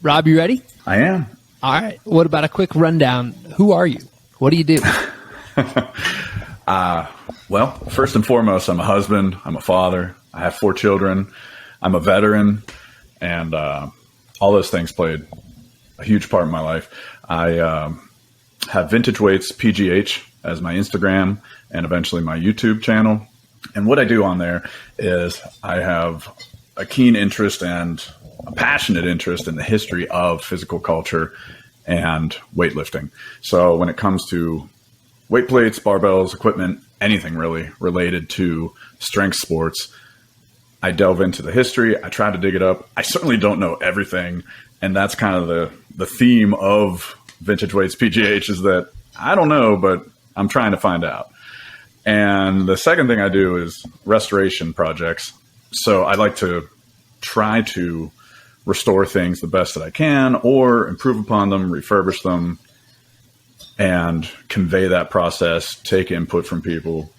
Rob, you ready? I am. All right. What about a quick rundown? Who are you? What do you do? Well, first and foremost, I'm a husband. I'm a father. I have 4 children. I'm a veteran. And all those things played a huge part in my life. I have Vintage Weights PGH as my Instagram and eventually my YouTube channel. And what I do on there is I have a keen interest and a passionate interest in the history of physical culture and weightlifting. So when it comes to weight plates, barbells, equipment, anything really related to strength sports, I delve into the history. I try to dig it up. I certainly don't know everything. And that's kind of the theme of Vintage Weights PGH is that I don't know, but I'm trying to find out. And the second thing I do is restoration projects. So I like to try to restore things the best that I can or improve upon them, refurbish them, and convey that process, take input from people,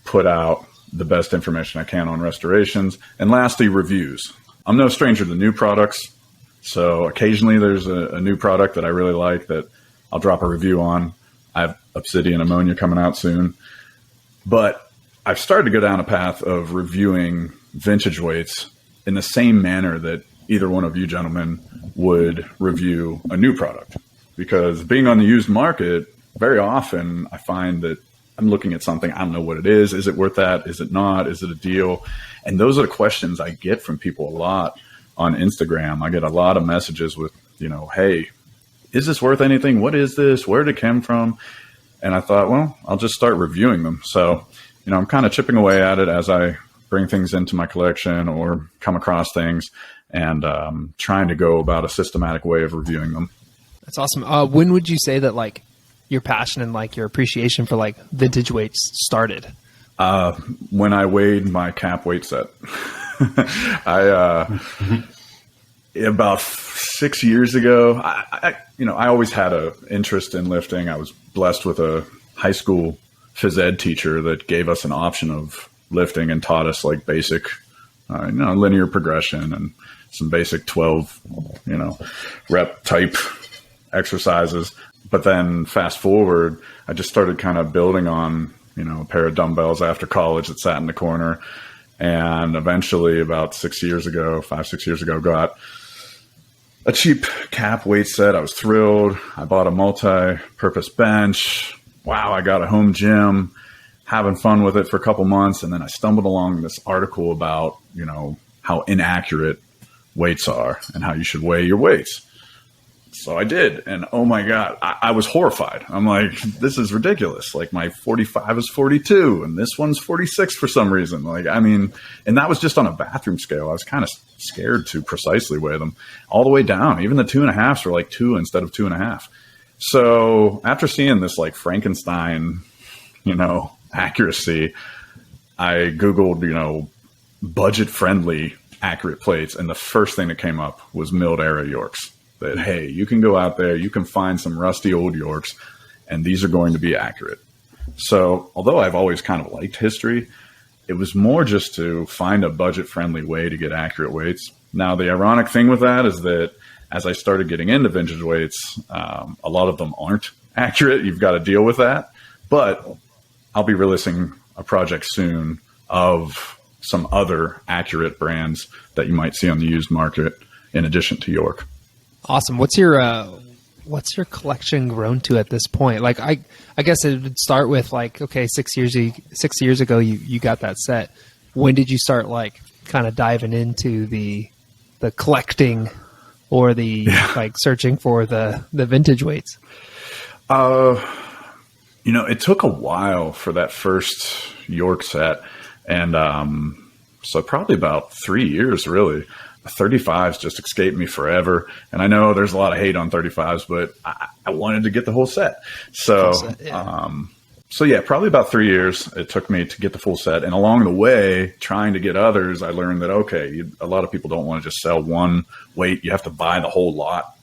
put out the best information I can on restorations. And lastly, reviews. I'm no stranger to new products. So occasionally there's a new product that I really like that I'll drop a review on. I have Obsidian Ammonia coming out soon. But I've started to go down a path of reviewing vintage weights in the same manner that either one of you gentlemen would review a new product. Because being on the used market, very often I find that I'm looking at something, I don't know what it is. Is it worth that? Is it not? Is it a deal? And those are the questions I get from people a lot on Instagram. I get a lot of messages with, hey, is this worth anything? What is this? Where did it come from? And I thought, well, I'll just start reviewing them. So, I'm kind of chipping away at it as I bring things into my collection or come across things and trying to go about a systematic way of reviewing them. That's awesome. When would you say that your passion and your appreciation for vintage weights started? When I weighed my cap weight set. About 6 years ago, I always had an interest in lifting. I was blessed with a high school phys ed teacher that gave us an option of lifting and taught us basic, linear progression and some basic 12, rep type exercises. But then fast forward, I just started kind of building on, a pair of dumbbells after college that sat in the corner. And eventually about 5, 6 years ago, got a cheap cap weight set. I was thrilled. I bought a multi-purpose bench. Wow, I got a home gym, having fun with it for a couple months. And then I stumbled along this article about, how inaccurate weights are and how you should weigh your weights. So I did. And oh my God, I was horrified. I'm like, this is ridiculous. My 45 is 42 and this one's 46 for some reason. And that was just on a bathroom scale. I was kind of scared to precisely weigh them all the way down. Even the 2.5s were 2 instead of 2.5. So after seeing this Frankenstein, accuracy, I Googled, budget friendly accurate plates. And the first thing that came up was milled era Yorks. That, hey, you can go out there, you can find some rusty old Yorks, and these are going to be accurate. So although I've always kind of liked history, it was more just to find a budget-friendly way to get accurate weights. Now, the ironic thing with that is that as I started getting into vintage weights, a lot of them aren't accurate. You've got to deal with that. But I'll be releasing a project soon of some other accurate brands that you might see on the used market in addition to York. Awesome. What's your collection grown to at this point? I guess it would start with 6 years ago you got that set. When did you start kind of diving into the collecting or the searching for the vintage weights? It took a while for that first York set, and so probably about 3 years really. 35s just escaped me forever. And I know there's a lot of hate on 35s, but I wanted to get the whole set. So, probably about 3 years it took me to get the full set. And along the way, trying to get others, I learned that, a lot of people don't want to just sell one weight. You have to buy the whole lot.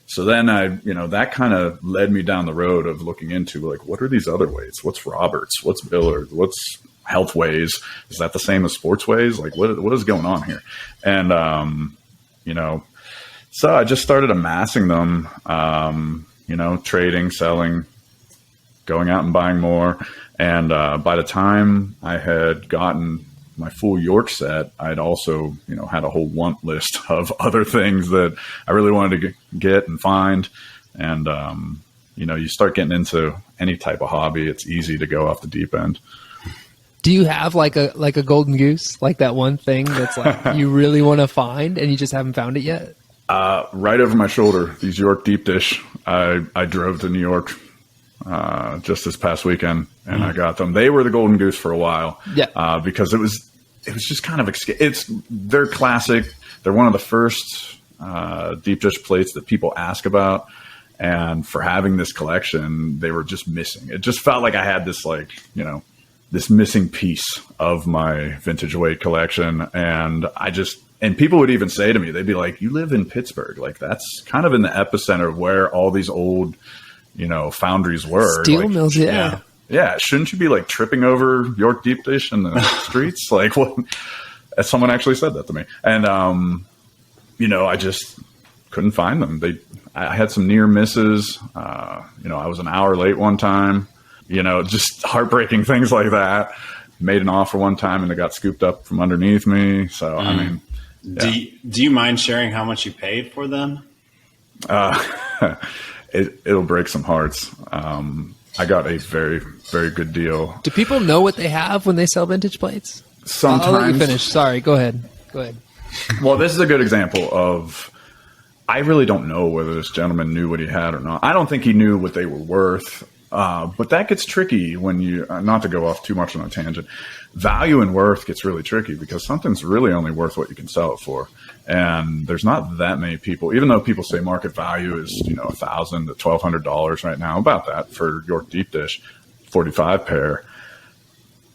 So then that kind of led me down the road of looking into what are these other weights? What's Roberts? What's Billard? What's Health Weighs? Is that the same as Sports Weighs? What is going on here? And, So I just started amassing them, trading, selling, going out and buying more. And by the time I had gotten my full York set, I'd also, had a whole want list of other things that I really wanted to get and find. And, you start getting into any type of hobby, it's easy to go off the deep end. Do you have like a golden goose, like that one thing that's like you really want to find and you just haven't found it yet? Right over my shoulder, these York deep dish. I drove to New York just this past weekend, and I got them. They were the golden goose for a while, because it was just kind of they're classic. They're one of the first deep dish plates that people ask about, and for having this collection, they were just missing. It just felt like I had this this missing piece of my vintage weight collection, and people would even say to me, they'd be like, "You live in Pittsburgh, like that's kind of in the epicenter of where all these old." Foundries were. Steel mills, yeah. Yeah. Shouldn't you be like tripping over York deep dish in the streets? Like what? Someone actually said that to me. And, I just couldn't find them. I had some near misses. I was an hour late one time, just heartbreaking things like that. Made an offer one time and it got scooped up from underneath me. So, I mean, yeah. Do you mind sharing how much you paid for them? It'll break some hearts. I got a very, very good deal. Do people know what they have when they sell vintage plates? Sometimes. I'll let you finish. Sorry, go ahead. Well, this is a good example of, I really don't know whether this gentleman knew what he had or not. I don't think he knew what they were worth. But that gets tricky when you, not to go off too much on a tangent, value and worth gets really tricky because something's really only worth what you can sell it for. And there's not that many people, even though people say market value is, $1,000 to $1,200 right now, about that for York deep dish, 45 pair.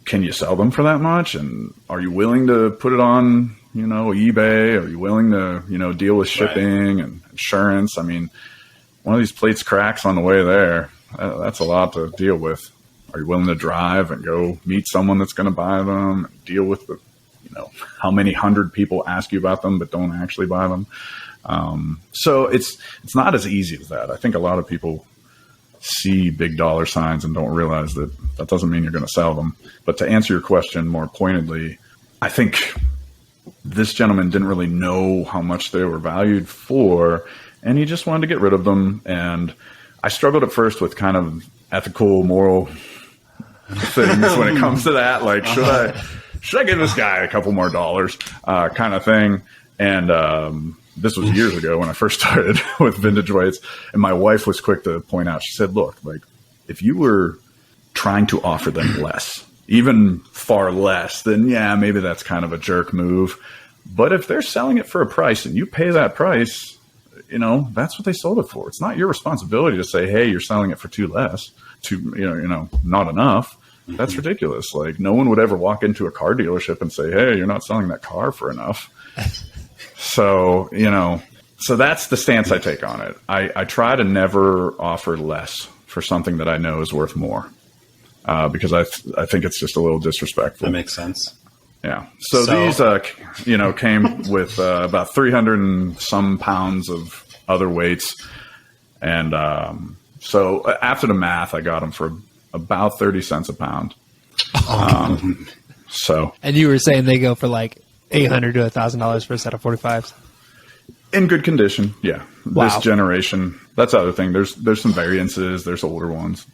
Can you sell them for that much? And are you willing to put it on, eBay? Are you willing to, deal with shipping and insurance? I mean, one of these plates cracks on the way there. That's a lot to deal with. Are you willing to drive and go meet someone that's going to buy them and deal with the, how many hundred people ask you about them but don't actually buy them? So it's not as easy as that. I think a lot of people see big dollar signs and don't realize that doesn't mean you're going to sell them. But to answer your question more pointedly, I think this gentleman didn't really know how much they were valued for, and he just wanted to get rid of them. And I struggled at first with kind of ethical, moral things when it comes to that. Like, should I give this guy a couple more dollars, kind of thing. And this was years ago when I first started with Vintage Weights. And my wife was quick to point out, she said, look, like if you were trying to offer them less, even far less, then yeah, maybe that's kind of a jerk move. But if they're selling it for a price and you pay that price, that's what they sold it for. It's not your responsibility to say, hey, you're selling it for too less, not enough. That's ridiculous. Like no one would ever walk into a car dealership and say, hey, you're not selling that car for enough. So, so that's the stance I take on it. I try to never offer less for something that I know is worth more, because I think it's just a little disrespectful. That makes sense. Yeah. So these, came with about 300 and some pounds of other weights. And so after the math, I got them for about 30 cents a pound. And you were saying they go for like $800 to $1,000 for a set of 45s? In good condition, yeah. Wow. This generation, that's the other thing. There's some variances. There's older ones.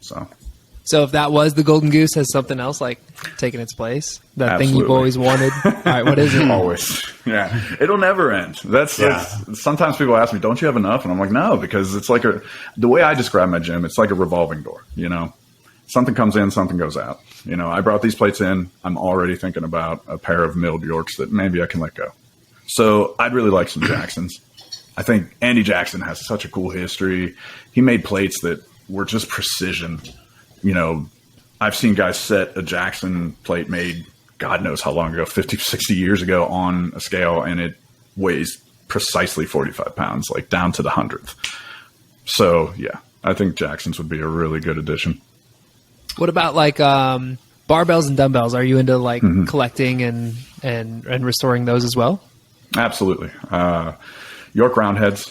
So if that was the golden goose, has something else like taken its place? That Absolutely. thing you've always wanted? All right, what is it? Always. Yeah. It'll never end. That's sometimes people ask me, don't you have enough? And I'm like, no, because it's like the way I describe my gym, it's like a revolving door, Something comes in, something goes out. I brought these plates in. I'm already thinking about a pair of milled Yorks that maybe I can let go. So I'd really like some Jacksons. I think Andy Jackson has such a cool history. He made plates that were just precision. I've seen guys set a Jackson plate made God knows how long ago, 50, 60 years ago on a scale, and it weighs precisely 45 pounds, like down to the 100th. So, yeah, I think Jackson's would be a really good addition. What about like barbells and dumbbells? Are you into like collecting and restoring those as well? Absolutely. York round heads,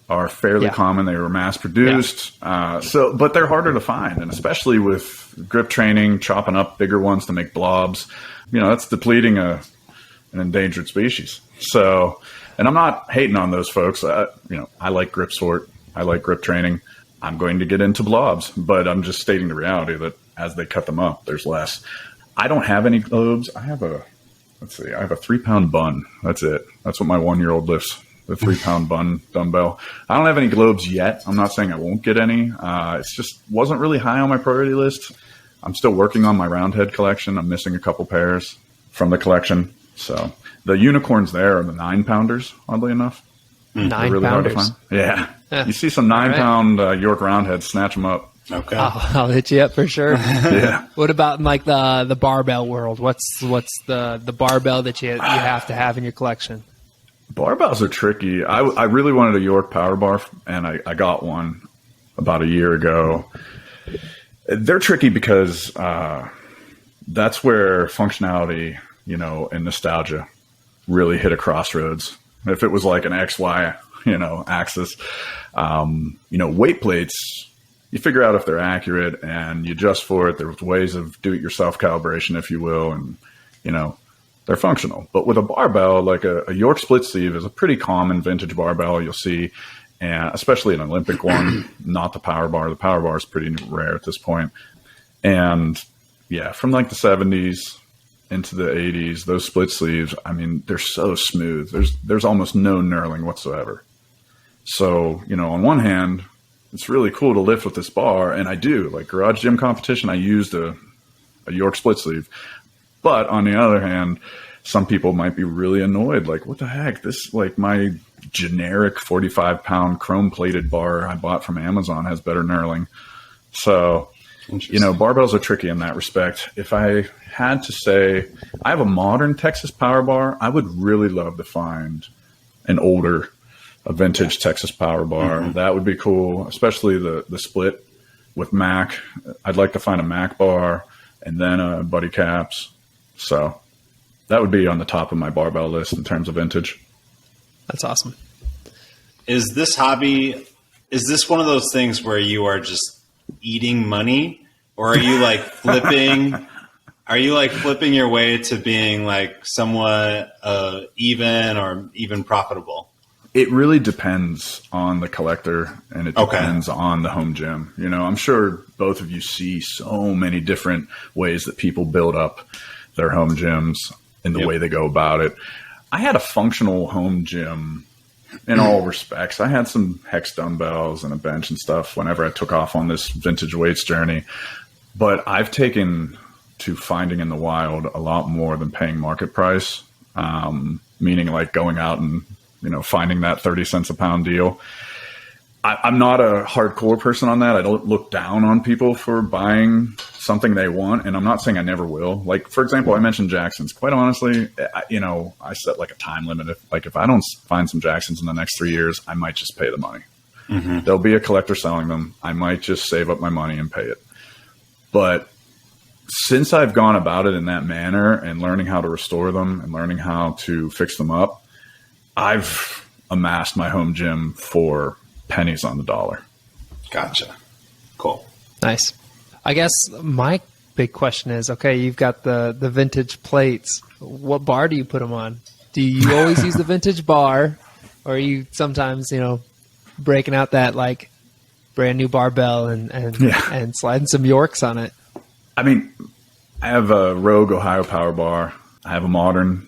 are fairly Yeah. common. They were mass produced. But they're harder to find. And especially with grip training, chopping up bigger ones to make blobs, that's depleting an endangered species. So, and I'm not hating on those folks. I like grip sport. I like grip training. I'm going to get into blobs, but I'm just stating the reality that as they cut them up, there's less. I don't have any globes. I have a 3-pound bun. That's it. That's what my 1-year-old lifts, the 3-pound bun dumbbell. I don't have any globes yet. I'm not saying I won't get any. It's just wasn't really high on my priority list. I'm still working on my roundhead collection. I'm missing a couple pairs from the collection. So the unicorns there are the 9-pounders, oddly enough. 9-pounders. Yeah. You see some 9-pound York roundheads, snatch them up. Okay. I'll hit you up for sure. Yeah. What about in like the barbell world? What's the barbell that you have to have in your collection? Barbells are tricky. I really wanted a York power bar, and I got one about a year ago. They're tricky because that's where functionality, and nostalgia really hit a crossroads. If it was like an XY, axis, weight plates, you figure out if they're accurate and you adjust for it. There's ways of do-it-yourself calibration, if you will, and, they're functional. But with a barbell, like a York split sleeve is a pretty common vintage barbell you'll see, and especially an Olympic one, not the power bar. The power bar is pretty rare at this point. And yeah, from like the 70s into the 80s, those split sleeves, I mean, they're so smooth. There's almost no knurling whatsoever. So, on one hand, it's really cool to lift with this bar, and I do. Like garage gym competition, I used a York split sleeve. But on the other hand, some people might be really annoyed. Like, what the heck? This, like, my generic 45-pound chrome-plated bar I bought from Amazon has better knurling. So, barbells are tricky in that respect. If I had to say, I have a modern Texas power bar, I would really love to find a vintage Texas power bar. Mm-hmm. That would be cool, especially the split with Mac. I'd like to find a Mac bar and then a Buddy Caps. So that would be on the top of my barbell list in terms of vintage. That's awesome. Is this one of those things where you are just eating money, or are you like flipping your way to being like somewhat even or even profitable? It really depends on the collector, and it depends on the home gym. I'm sure both of you see so many different ways that people build up their home gyms and the way they go about it. I had a functional home gym in all respects. I had some hex dumbbells and a bench and stuff whenever I took off on this vintage weights journey. But I've taken to finding in the wild a lot more than paying market price, meaning like going out and finding that 30 cents a pound deal. I'm not a hardcore person on that. I don't look down on people for buying something they want. And I'm not saying I never will. Like, for example, I mentioned Jacksons. Quite honestly, I set like a time limit. If I don't find some Jacksons in the next 3 years, I might just pay the money. Mm-hmm. There'll be a collector selling them. I might just save up my money and pay it. But since I've gone about it in that manner and learning how to restore them and learning how to fix them up, I've amassed my home gym for pennies on the dollar. Gotcha. Cool. Nice. I guess my big question is, okay, you've got the vintage plates. What bar do you put them on? Do you always use the vintage bar, or are you sometimes, breaking out that like brand new barbell and sliding some Yorks on it? I mean, I have a Rogue Ohio power bar. I have a modern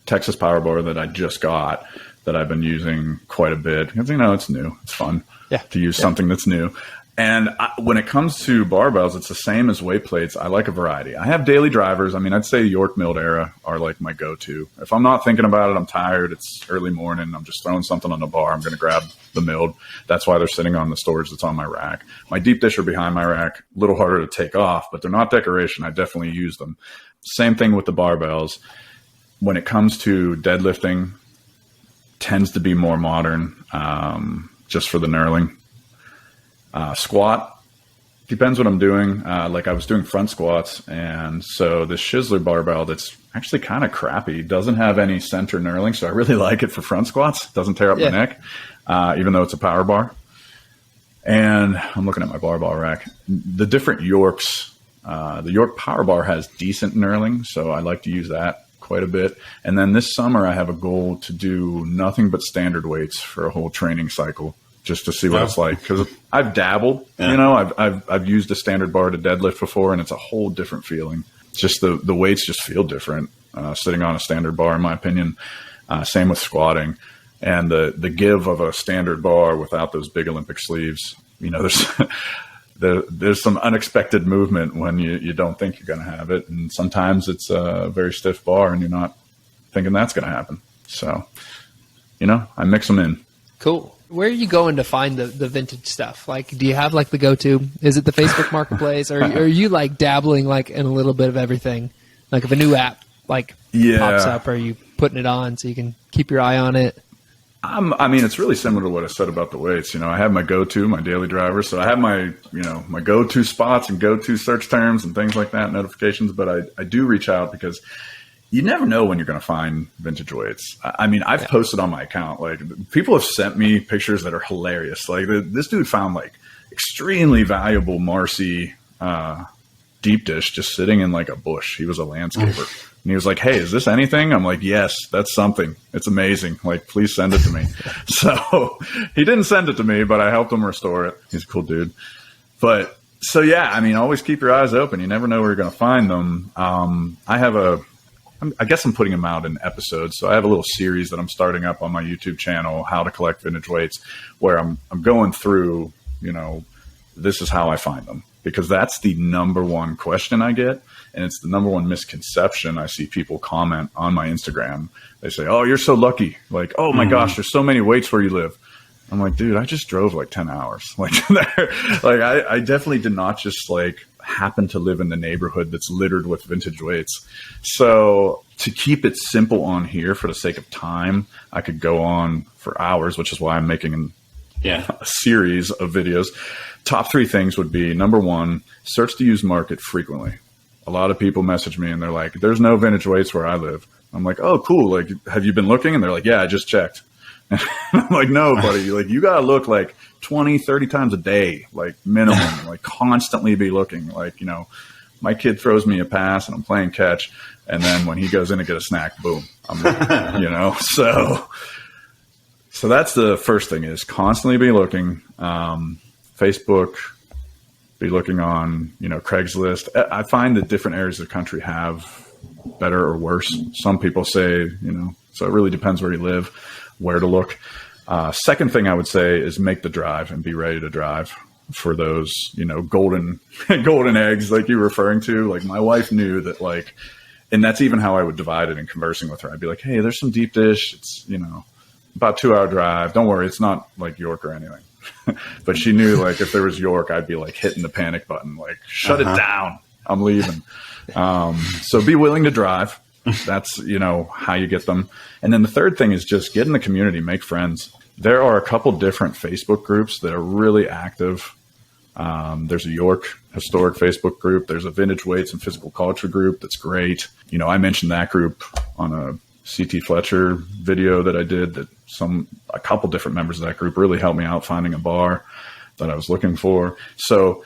Texas power bar that I just got that I've been using quite a bit because, it's new. It's fun to use something that's new. And when it comes to barbells, it's the same as weight plates. I like a variety. I have daily drivers. I mean, I'd say York milled era are like my go-to. If I'm not thinking about it, I'm tired, it's early morning, I'm just throwing something on the bar, I'm going to grab the milled. That's why they're sitting on the storage that's on my rack. My deep dish are behind my rack, a little harder to take off, but they're not decoration. I definitely use them. Same thing with the barbells. When it comes to deadlifting, tends to be more modern, just for the knurling. Squat, depends what I'm doing. Like I was doing front squats, and so this Shizzler barbell that's actually kind of crappy. It doesn't have any center knurling, so I really like it for front squats. It doesn't tear up my neck, even though it's a power bar. And I'm looking at my barbell rack. The different Yorks, the York power bar has decent knurling, so I like to use that quite a bit. And then this summer, I have a goal to do nothing but standard weights for a whole training cycle, just to see what it's like. Because I've dabbled, you know, I've used a standard bar to deadlift before, and it's a whole different feeling. Just the weights just feel different sitting on a standard bar, in my opinion. Same with squatting. And the give of a standard bar without those big Olympic sleeves, you know, there's some unexpected movement when you don't think you're going to have it. And sometimes it's a very stiff bar and you're not thinking that's going to happen. So, you know, I mix them in. Cool. Where are you going to find the vintage stuff? Like, do you have like the go-to? Is it the Facebook Marketplace, or are you like dabbling like in a little bit of everything? Like if a new app like pops up, are you putting it on so you can keep your eye on it? I mean, it's really similar to what I said about the weights. You know, I have my go-to, my daily driver. So I have my, you know, my go-to spots and go-to search terms and things like that, notifications. But I do reach out because you never know when you're going to find vintage weights. I mean, I've posted on my account, like people have sent me pictures that are hilarious. Like this dude found like extremely valuable Marcy deep dish just sitting in like a bush. He was a landscaper. And he was like, hey, is this anything? I'm like, yes, that's something. It's amazing. Like, please send it to me. So he didn't send it to me, but I helped him restore it. He's a cool dude. But so, yeah, I mean, always keep your eyes open. You never know where you're going to find them. I guess I'm putting them out in episodes. So I have a little series that I'm starting up on my YouTube channel, How to Collect Vintage Weights, where I'm going through, you know, this is how I find them. Because that's the number one question I get. And it's the number one misconception. I see people comment on my Instagram. They say, oh, you're so lucky. Like, oh my gosh, there's so many weights where you live. I'm like, dude, I just drove like 10 hours. Like, I definitely did not just like happen to live in the neighborhood that's littered with vintage weights. So to keep it simple on here for the sake of time, I could go on for hours, which is why I'm making a series of videos. Top 3 things would be, number 1, search the used market frequently. A lot of people message me and they're like, there's no vintage weights where I live. I'm like, oh, cool. Like, have you been looking? And they're like, yeah, I just checked. And I'm like, no, buddy, like you got to look like 20, 30 times a day, like minimum, like constantly be looking. Like, you know, my kid throws me a pass and I'm playing catch. And then when he goes in to get a snack, boom, I'm looking, you know? So that's the first thing, is constantly be looking. Facebook, be looking on, you know, Craigslist. I find that different areas of the country have better or worse. Some people say, you know, so it really depends where you live, where to look. Second thing I would say is make the drive and be ready to drive for those, you know, golden eggs like you're referring to. Like my wife knew that, like, and that's even how I would divide it in conversing with her. I'd be like, hey, there's some deep dish. It's, you know, about 2-hour drive. Don't worry. It's not like York or anything. But she knew, like, if there was York, I'd be like hitting the panic button, like, shut it down. I'm leaving. So be willing to drive. That's, you know, how you get them. And then the third thing is just get in the community, make friends. There are a couple different Facebook groups that are really active. There's a York historic Facebook group. There's a Vintage Weights and Physical Culture group that's great. You know, I mentioned that group on a CT Fletcher video that I did, that a couple different members of that group really helped me out finding a bar that I was looking for. So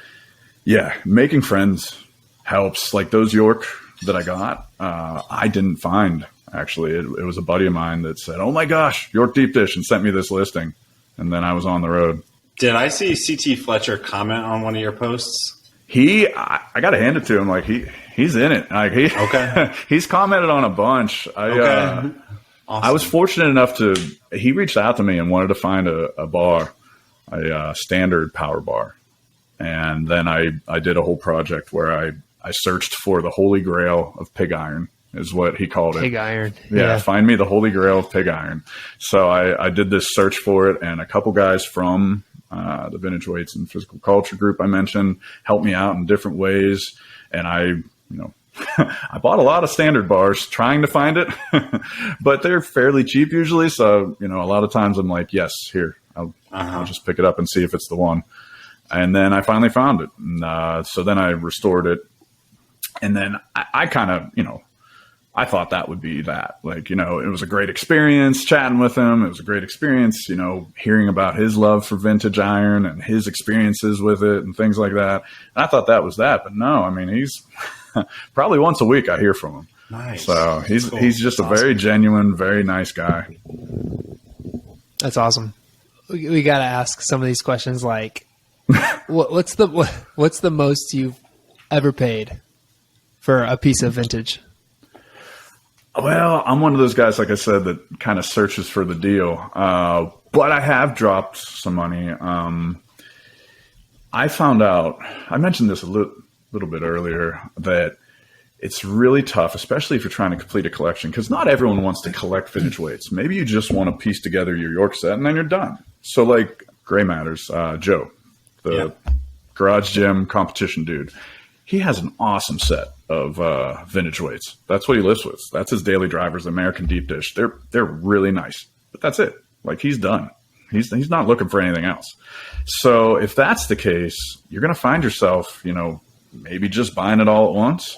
yeah, making friends helps. Like those York that I got, I didn't find, actually. It was a buddy of mine that said, oh my gosh, York deep dish, and sent me this listing. And then I was on the road. Did I see CT Fletcher comment on one of your posts? I got to hand it to him. Like he's in it. Like he's commented on a bunch. Awesome. I was fortunate enough he reached out to me and wanted to find a bar, a standard power bar. And then I did a whole project where I searched for the holy grail of pig iron, is what he called it. Pig iron. Yeah. Find me the holy grail of pig iron. So I did this search for it, and a couple guys from the Vintage Weights and Physical Culture group I mentioned helped me out in different ways. And I bought a lot of standard bars trying to find it, but they're fairly cheap usually. So, you know, a lot of times I'm like, yes, here, I'll just pick it up and see if it's the one. And then I finally found it. And, so then I restored it. And then I kind of, you know, I thought that would be that. Like, it was a great experience chatting with him. It was a great experience, hearing about his love for vintage iron and his experiences with it and things like that. And I thought that was that. But no, I mean, he's probably once a week I hear from him. Nice. So he's Cool. just a very genuine, very nice guy. That's awesome. We got to ask some of these questions like, what's the most you've ever paid for a piece of vintage? Well, I'm one of those guys, like I said, that kind of searches for the deal. But I have dropped some money. I found out, I mentioned this a little bit earlier, that it's really tough, especially if you're trying to complete a collection, because not everyone wants to collect vintage weights. Maybe you just want to piece together your York set and then you're done. So like Gray Matters, Joe, the garage gym competition dude, he has an awesome set of vintage weights. That's what he lives with. That's his daily drivers, American deep dish. They're really nice, but that's it. Like, he's done. He's not looking for anything else. So if that's the case, you're going to find yourself, maybe just buying it all at once.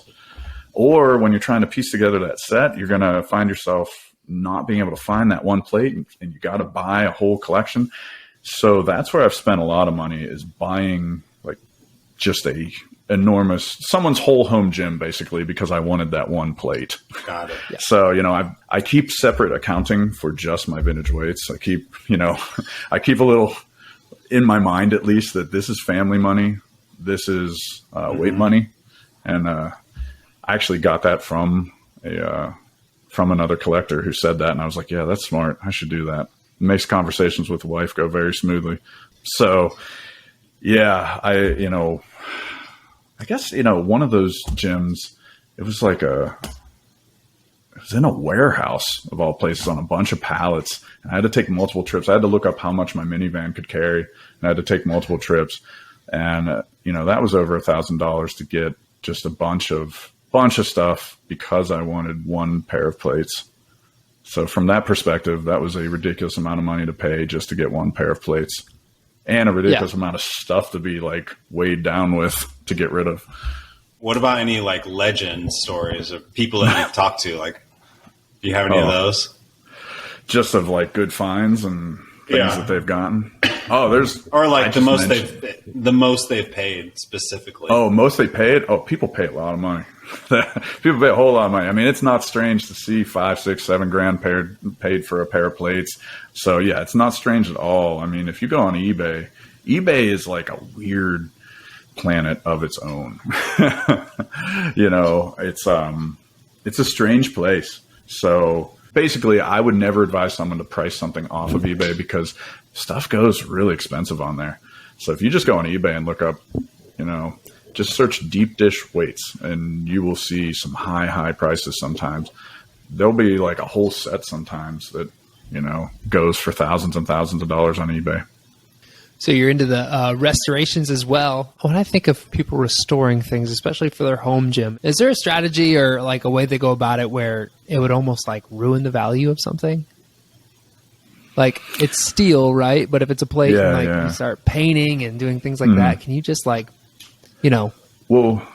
Or when you're trying to piece together that set, you're going to find yourself not being able to find that one plate, and you got to buy a whole collection. So that's where I've spent a lot of money, is buying like just someone's whole home gym, basically, because I wanted that one plate. Got it. Yeah. So, I keep separate accounting for just my vintage weights. I keep a little in my mind, at least, that this is family money. This is weight money. And I actually got that from another collector who said that. And I was like, yeah, that's smart. I should do that. It makes conversations with the wife go very smoothly. So yeah, I guess, one of those gyms, it was in a warehouse of all places on a bunch of pallets. And I had to take multiple trips. I had to look up how much my minivan could carry, and I had to take multiple trips. And, that was over $1,000 to get just a bunch of stuff because I wanted one pair of plates. So from that perspective, that was a ridiculous amount of money to pay just to get one pair of plates, and a ridiculous amount of stuff to be like weighed down with to get rid of. What about any like legend stories of people that you've talked to? Like, do you have any of those? Just of like good finds and things that they've gotten. Oh, there's or like the most they've paid specifically. Oh, most they paid. Oh, people pay a lot of money. People pay a whole lot of money. I mean, it's not strange to see $5, $6, $7 grand paid for a pair of plates. So yeah, it's not strange at all. I mean, if you go on eBay is like a weird planet of its own. It's a strange place. So basically, I would never advise someone to price something off of eBay because stuff goes really expensive on there. So if you just go on eBay and look up, just search deep dish weights, and you will see some high prices sometimes. There'll be like a whole set sometimes that, goes for thousands and thousands of dollars on eBay. So you're into the restorations as well. When I think of people restoring things, especially for their home gym, is there a strategy or like a way they go about it where it would almost like ruin the value of something? Like, it's steel, right? But if it's a plate and you start painting and doing things like that, can you just like, Well,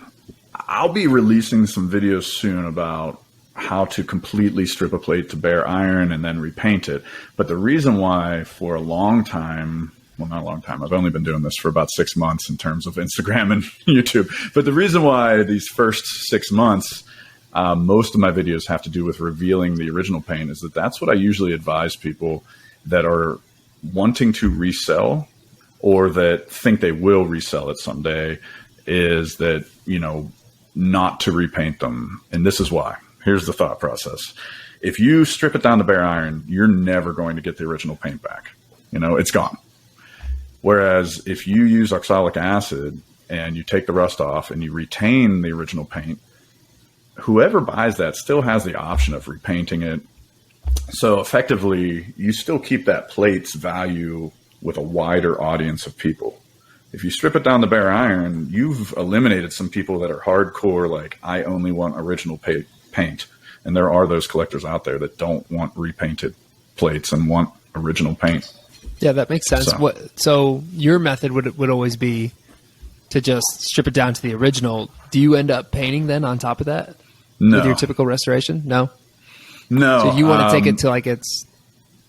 I'll be releasing some videos soon about how to completely strip a plate to bare iron and then repaint it. But the reason why for a long time, well, not a long time, I've only been doing this for about 6 months in terms of Instagram and YouTube. But the reason why these first 6 months, most of my videos have to do with revealing the original paint is that's what I usually advise people that are wanting to resell or that think they will resell it someday, is that, not to repaint them. And this is why. Here's the thought process. If you strip it down to bare iron, you're never going to get the original paint back. It's gone. Whereas if you use oxalic acid and you take the rust off and you retain the original paint, whoever buys that still has the option of repainting it. So effectively, you still keep that plate's value with a wider audience of people. If you strip it down to bare iron, you've eliminated some people that are hardcore, like, I only want original paint. And there are those collectors out there that don't want repainted plates and want original paint. Yeah, that makes sense. So your method would always be to just strip it down to the original. Do you end up painting then on top of that? with your No, typical restoration? No. no. So you want to take it to like it's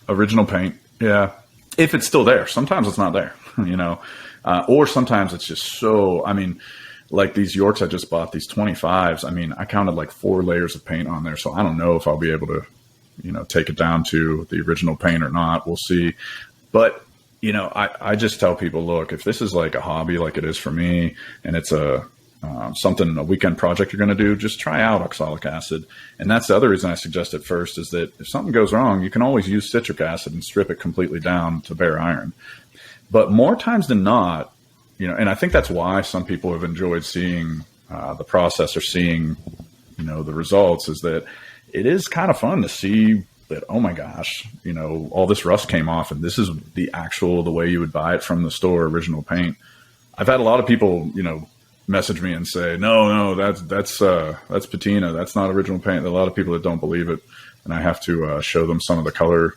original paint. Yeah. If it's still there. Sometimes it's not there, or sometimes it's just so, like these Yorks I just bought, these 25s. I counted like 4 layers of paint on there. So I don't know if I'll be able to, take it down to the original paint or not. We'll see. But, I just tell people, look, if this is like a hobby, like it is for me, and it's a weekend project you're going to do, just try out oxalic acid. And that's the other reason I suggest it first, is that if something goes wrong, you can always use citric acid and strip it completely down to bare iron. But more times than not, and I think that's why some people have enjoyed seeing the process or seeing, the results, is that it is kind of fun to see that, oh my gosh, all this rust came off and this is the way you would buy it from the store, original paint. I've had a lot of people, message me and say, no, that's patina. That's not original paint. There are a lot of people that don't believe it. And I have to show them some of the color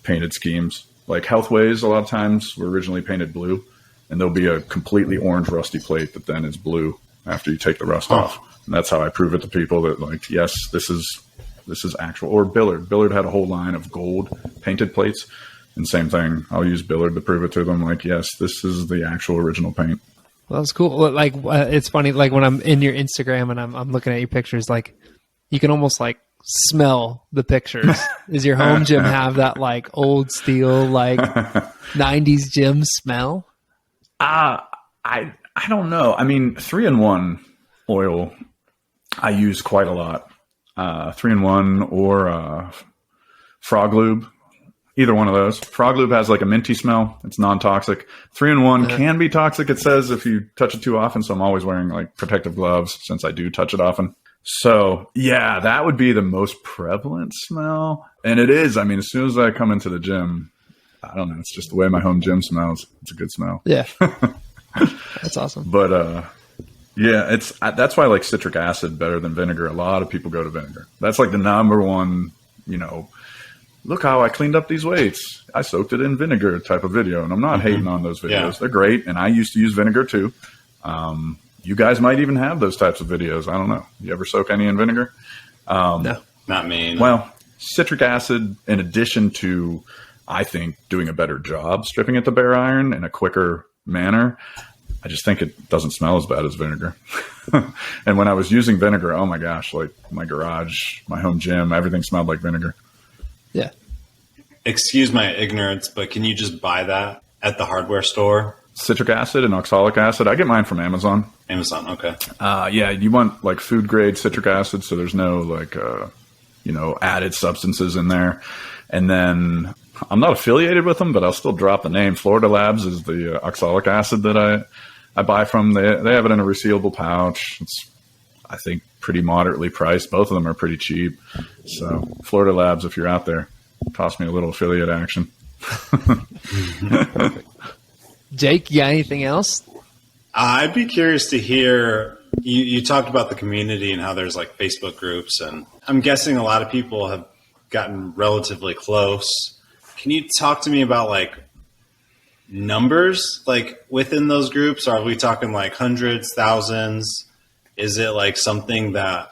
painted schemes. Like Healthways, a lot of times were originally painted blue, and there'll be a completely orange rusty plate that then is blue after you take the rust off. And that's how I prove it to people that, like, yes, this is actual. Or Billard. Billard had a whole line of gold painted plates. And same thing, I'll use Billard to prove it to them. Like, yes, this is the actual original paint. Well, that's cool. Like, it's funny. Like when I'm in your Instagram and I'm looking at your pictures, like you can almost like smell the pictures. Does your home gym have that like old steel, like 90s gym smell? I don't know. 3-in-1 oil I use quite a lot. 3-in-1 or Frog Lube. Either one of those. Frog Lube has like a minty smell. It's non-toxic. 3-in-1 can be toxic, it says, if you touch it too often. So I'm always wearing like protective gloves since I do touch it often. So yeah, that would be the most prevalent smell. And it is. As soon as I come into the gym, I don't know. It's just the way my home gym smells. It's a good smell. Yeah. That's awesome. But yeah, that's why I like citric acid better than vinegar. A lot of people go to vinegar. That's like the number one, look how I cleaned up these weights. I soaked it in vinegar type of video. And I'm not hating on those videos. Yeah. They're great. And I used to use vinegar too. You guys might even have those types of videos. I don't know. You ever soak any in vinegar? No, not me. No. Well, citric acid, in addition to, I think, doing a better job stripping it to bare iron in a quicker manner, I just think it doesn't smell as bad as vinegar. And when I was using vinegar, oh my gosh, like my garage, my home gym, everything smelled like vinegar. Yeah. Excuse my ignorance, but can you just buy that at the hardware store? Citric acid and oxalic acid. I get mine from Amazon. Amazon, okay. Yeah, you want like food grade citric acid, so there's no like, added substances in there. And then I'm not affiliated with them, but I'll still drop the name. Florida Labs is the oxalic acid that I buy from. They have it in a resealable pouch. It's, I think, pretty moderately priced. Both of them are pretty cheap. So Florida Labs, if you're out there, toss me a little affiliate action. Perfect. Jake, you got anything else? I'd be curious to hear, you talked about the community and how there's like Facebook groups, and I'm guessing a lot of people have gotten relatively close. Can you talk to me about like numbers, like within those groups? Are we talking like hundreds, thousands? Is it like something that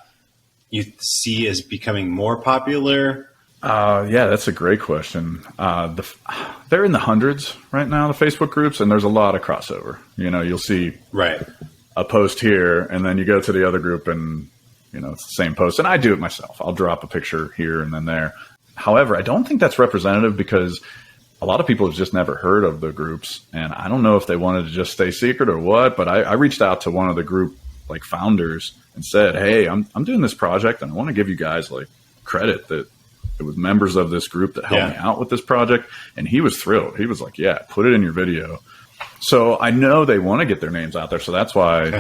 you see as becoming more popular? Yeah, that's a great question. They're in the hundreds right now, the Facebook groups, and there's a lot of crossover. You'll see a post here, and then you go to the other group, and it's the same post. And I do it myself. I'll drop a picture here and then there. However, I don't think that's representative, because a lot of people have just never heard of the groups, and I don't know if they wanted to just stay secret or what. But I reached out to one of the group like founders and said, "Hey, I'm doing this project, and I want to give you guys like credit that it was members of this group that helped me out with this project." And he was thrilled. He was like, "Yeah, put it in your video." So I know they want to get their names out there. So that's why,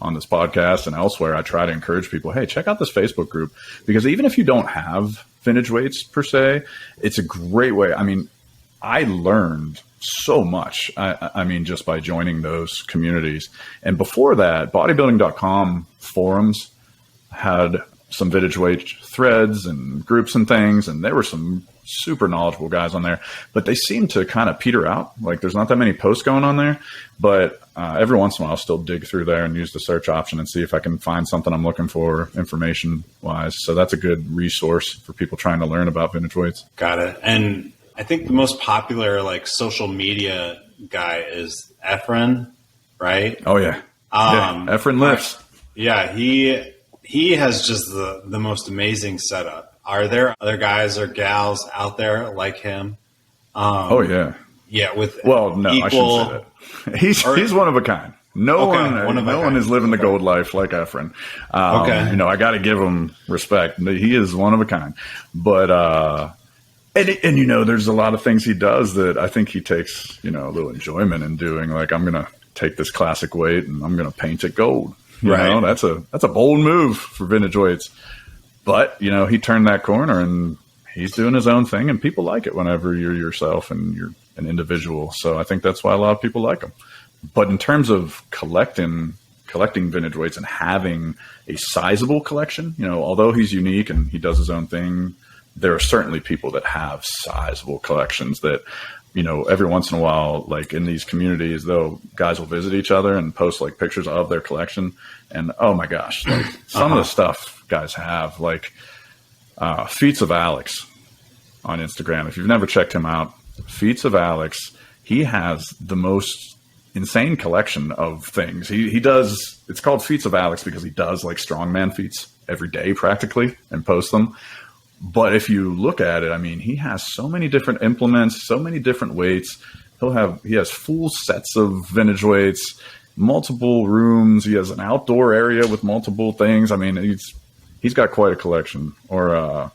on this podcast and elsewhere, I try to encourage people, hey, check out this Facebook group, because even if you don't have vintage weights per se, it's a great way. I learned so much. Just by joining those communities. And before that, bodybuilding.com forums had some vintage weight threads and groups and things. And there were some super knowledgeable guys on there, but they seem to kind of peter out. Like there's not that many posts going on there, but every once in a while I'll still dig through there and use the search option and see if I can find something I'm looking for information wise. So that's a good resource for people trying to learn about vintage weights. Got it. And I think the most popular like social media guy is Efren, right? Oh yeah. Efren lifts. Yeah. He has just the most amazing setup. Are there other guys or gals out there like him? Oh yeah. Yeah. No, I shouldn't say that. He's one of a kind. No one is living the gold life like Efren. You know, I got to give him respect. He is one of a kind. But and you know, there's a lot of things he does that I think he takes, you know, a little enjoyment in doing. Like I'm gonna take this classic weight and I'm gonna paint it gold. You know, that's a bold move for vintage weights. But, you know, he turned that corner and he's doing his own thing, and people like it whenever you're yourself and you're an individual. So I think that's why a lot of people like him. But in terms of collecting vintage weights and having a sizable collection, you know, although he's unique and he does his own thing, there are certainly people that have sizable collections that, you know, every once in a while, like in these communities, though, guys will visit each other and post like pictures of their collection. And oh my gosh, like some of the stuff guys have, like Feats of Alex on Instagram. If you've never checked him out, Feats of Alex, he has the most insane collection of things. He does, it's called Feats of Alex because he does like strongman feats every day practically and posts them. But if you look at it, I mean, he has so many different implements, so many different weights. He has full sets of vintage weights, multiple rooms. He has an outdoor area with multiple things. I mean, he's got quite a collection. Or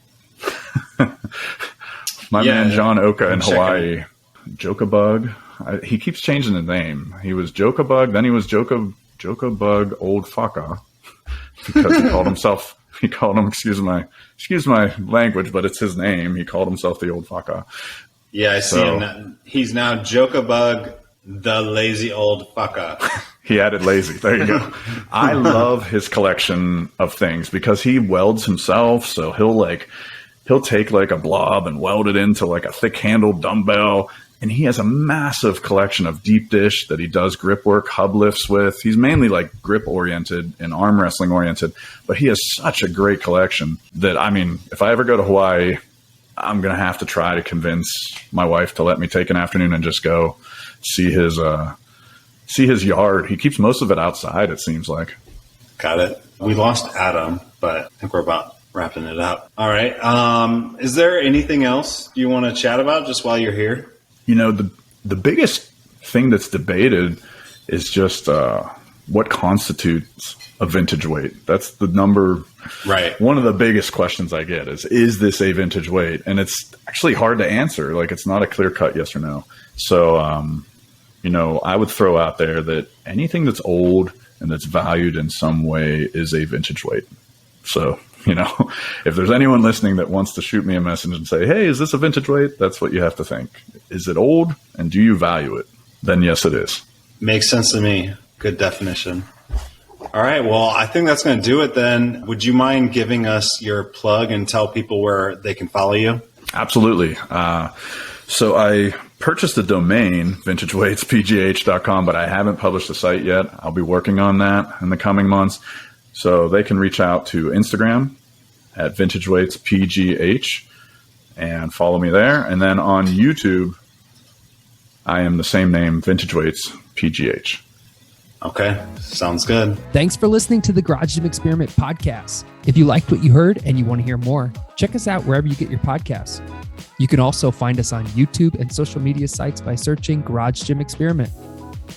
man John Oka in Hawaii, Jokabug. He keeps changing the name. He was Jokabug, then he was Jokabug Old Faka because he called him, excuse my language, but it's his name. He called himself the Old Faka. Yeah, I see him now. He's now Jokabug, the lazy old Faka. He added lazy. There you go. I love his collection of things because he welds himself. So he'll take like a blob and weld it into like a thick handled dumbbell. And he has a massive collection of deep dish that he does grip work, hub lifts with. He's mainly like grip oriented and arm wrestling oriented, but he has such a great collection that, I mean, if I ever go to Hawaii, I'm going to have to try to convince my wife to let me take an afternoon and just go see his yard. He keeps most of it outside, it seems like. Got it. We lost Adam, but I think we're about wrapping it up. All right. Is there anything else you want to chat about just while you're here? You know, the biggest thing that's debated is just what constitutes a vintage weight. That's the number. Right. One of the biggest questions I get is this a vintage weight? And it's actually hard to answer. Like, it's not a clear cut yes or no. So, you know, I would throw out there that anything that's old and that's valued in some way is a vintage weight. So, you know, if there's anyone listening that wants to shoot me a message and say, hey, is this a vintage weight? That's what you have to think. Is it old and do you value it? Then yes, it is. Makes sense to me. Good definition. All right. Well, I think that's going to do it then. Would you mind giving us your plug and tell people where they can follow you? Absolutely. So I purchased the domain, vintageweightspgh.com, but I haven't published the site yet. I'll be working on that in the coming months. So they can reach out to Instagram at Vintage Weights PGH and follow me there. And then on YouTube, I am the same name, Vintage Weights PGH. Okay, sounds good. Thanks for listening to the Garage Gym Experiment podcast. If you liked what you heard and you want to hear more, check us out wherever you get your podcasts. You can also find us on YouTube and social media sites by searching Garage Gym Experiment.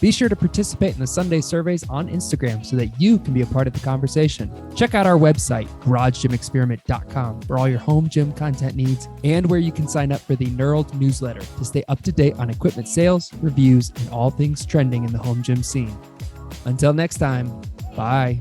Be sure to participate in the Sunday surveys on Instagram so that you can be a part of the conversation. Check out our website, garagegymexperiment.com, for all your home gym content needs and where you can sign up for the Knurled newsletter to stay up to date on equipment sales, reviews, and all things trending in the home gym scene. Until next time, bye.